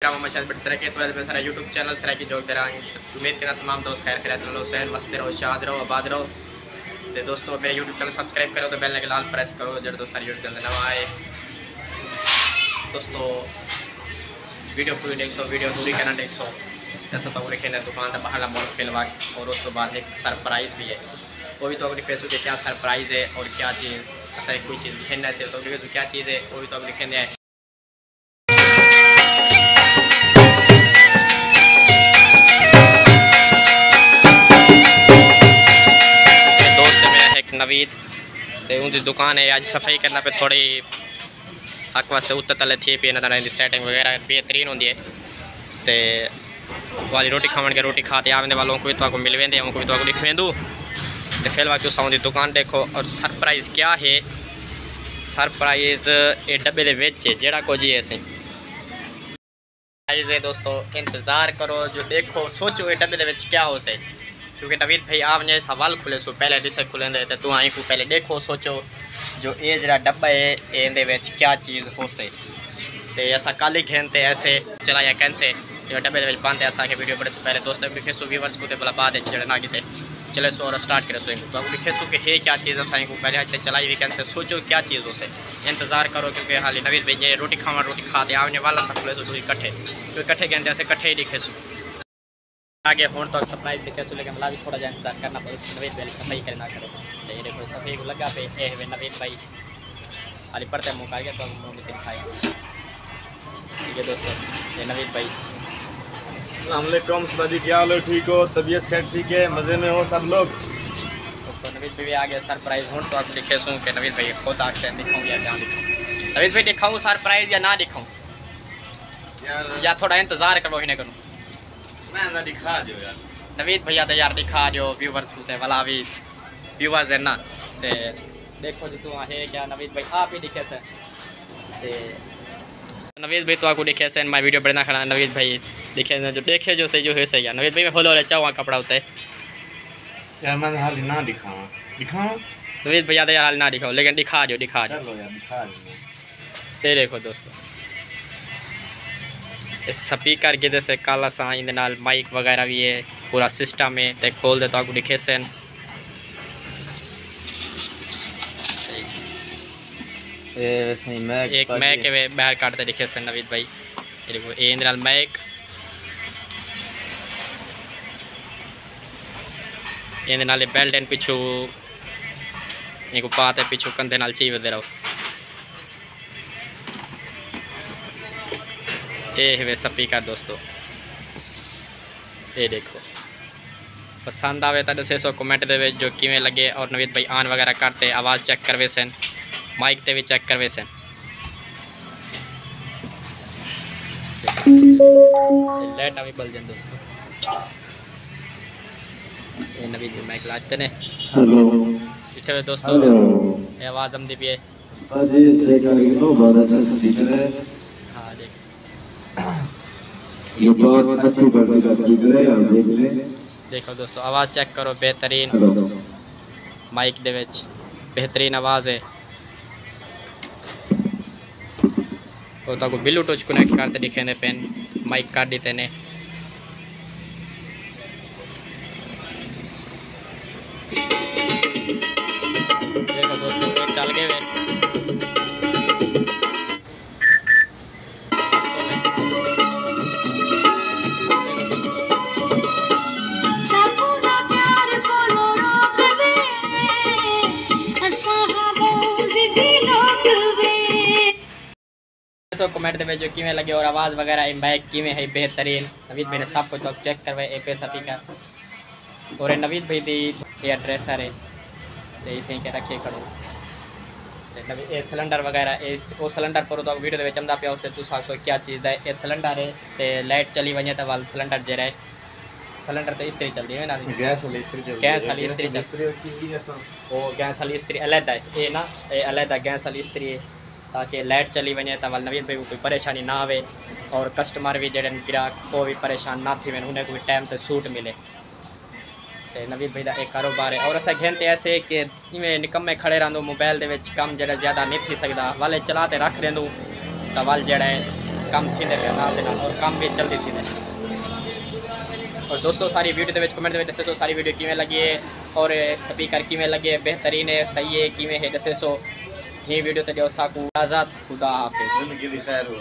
सारा YouTube channel सराकी जोग दे रहा उम्मीद करना तमाम दोस्त खैर खैर चलो सहन वसते रहो शाद रहो आबाद रहो। तो दोस्तों मेरे यूट्यूब चैनल सब्सक्राइब करो तो बेल के लाल प्रेस करो जो दोस्तों यूट्यूब चैनल नवा आए। दोस्तों वीडियो पूरी देखो, वीडियो पूरी करना देखो। जैसा तो लिखे दुकान का बाहर मॉल फिलवा और उस तो बाद एक सरप्राइज़ भी है, वो भी तो अपनी फेसबुक के क्या सरप्राइज़ है और क्या चीज़ ऐसा कोई चीज़ लिखना से तो क्या चीज़ है वो भी तो लिखेंगे है। नवीद तो उनकी दुकान है, आज सफाई करना पे थोड़ी हक वास्ते उत्तर तले थी पी ना सेटिंग वगैरह बेहतरीन होंगी है। तो वाली रोटी खावन के रोटी खाते आने वालों को भी तो मिल वेंदे उनको भी तो लिख वेंदू। तो फिर वाक़ तुम उनकी दुकान देखो और सरप्राइज़ क्या है, सरप्राइज़ ये डब्बे दे विच है जेड़ा कुछ ही ऐसे है। दोस्तों इंतज़ार करो जो देखो सोचो ये डब्बे दे विच क्या हो से, क्योंकि नवीद भाई आपने सवाल खुले सो पहले डिसे खुले तो तू आई को पहले देखो सोचो जो ये जरा डब्बा है ये क्या चीज़ हो से। तो ऐसा कल ही खेलते ऐसे चलाया कैंसे जो डब्बे पाते असा वीडियो बड़े सो पहले दोस्तों लिखे सो व्यूवर्स को भला बाद जड़े ना किते चले सो और स्टार्ट करे सो तो लिखे सो कि है क्या चीज़ असा को पहले आज चलाई हुई कैंसे सोचो क्या चीज़ हो से। इंतज़ार करो क्योंकि हाली नवीद भाई रोटी खावा रोटी खाते आने वाला सब खुले सो इकट्ठे क्योंकि इकट्ठे कहते ऐसे इकट्ठे ही लिखे सो आगे हूँ तो सरप्राइज दिखे सो लेकिन मतलब भी थोड़ा जहा इंतजार करना पड़े नवीद भाई सफाई करना करे तो ये देखो सफाई को लगा पे ए हुए नवीद भाई खाली पढ़ते मुँह करके तो मुँह से दिखाएगा। ठीक है दोस्तों ये नवीद भाई अस्सलामुअलैकुम सदी क्या हाल हो, ठीक हो, तबीयत सेट ठीक है, मज़े में हो सब लोग। दोस्तों नवीद भाई आ गया सरप्राइज हूँ तो आप लिखे सूँ कि नवीद भाई खुद आके दिखाऊँ या क्या दिखाऊँ। नवीद भाई दिखाऊँ सरप्राइज या ना दिखाऊँ या थोड़ा इंतज़ार करो ही नहीं करूँ मैं ना दिखा दो यार नवीद भैया तो यार दिखा दो व्यूवर्स को वाला भी व्यूवर्स है ना। तो देखो जी तू है क्या नवीद भाई आप ही दिखे से नवीद भाई तो आपको दिखे से मैं वीडियो बढ़ना खड़ा नवीद भाई दिखे जो देखे जो सही जो है सही है नवीद भाई में खोलो ले चाहो कपड़ा होता है यार मैं हाल ना दिखावा दिखावा नवीद भैया तो यार हाल ना दिखाओ लेकिन दिखा दो चलो यार दिखा दो। ये देखो दोस्तों स्पीकर के जैसे काला सा इन माइक वगैरह भी है पूरा सिस्टम है तो खोल दे तो आपको दिखे से एक मैक है बाहर काटते दिखे से नवीद भाई ये देखो ये मैक ये नाले बेल्ट एंड पिछू एक पात है पिछू कंधे नाल ची वदे रहो ये है स्पीकर दोस्तों। ये देखो पसंद आवे तो दसे सो कमेंट दे जो किवें लगे और नवीद भाई आन वगैरह करते आवाज़ चेक करवे सन माइक ते भी चेक करवे सन लाइट अभी बल जन दोस्तों ये नवीद भाई माइक लाते ने हेलो इठे हुए दोस्तों ये आवाज़ हम दी भी है जी चेक करके लो बहुत अच्छा स्पीकर है। हाँ देख ये बहुत अच्छी क्वालिटी का स्पीकर है आप देख लें। देखो दोस्तों आवाज़ चेक करो बेहतरीन माइक दे विच बेहतरीन आवाज़ है और तो ब्लूटूथ कनेक्ट करते दिखे ने पेन माइक काट देते ने देखो दोस्तों एक चल गए कमेंट दे जो किवें लगे और आवाज़ वगैरह बैग किवें है बेहतरीन नवीद भाई ने सब कुछ तो चेक करवाए ए पे स्पीकर और नवीद भाई दी एयर ड्रेसर है तो इतने के रखे करो ये सिलेंडर वगैरह वो सिलेंडर पर तो वीडियो में चमदा पे उससे तू साखो क्या चीज़ है ये सिलेंडर है तो लाइट चली वजे तो वाल सिलेंडर जे रहे सिलेंडर तो इस्त्री चलती है ना गैस वाली इस्त्री वो गैस वाली इस्त्री अलग है ये ना ये अलग गैस वाली इस्त्री है ताकि लाइट चली वजे तो वाल नवीद भाई को कोई परेशानी ना आवे और कस्टमर भी जड़े ग्राहक को भी परेशान ना थी उन्हें कोई टाइम तो सूट मिले। तो नवीद भाई का एक कारोबार है और अस घेनते ऐसे कि इवें निकम्मे खड़े रहंदो मोबाइल दे विच कम जड़ा ज़्यादा नहीं थी सकता वाले चला ते रख देंदू तो वाल जड़ा है कम थी और कम भी जल्दी थी। और दोस्तों सारी वीडियो के कमेंट में दसे सो सारी वीडियो किमें लगी है और स्पीकर किमें लगे बेहतरीन है सही है किमें है दसे सो ये वीडियो तो जो साकू आज़ाद खुदा हाफिज़ जिंदगी दी खैर हो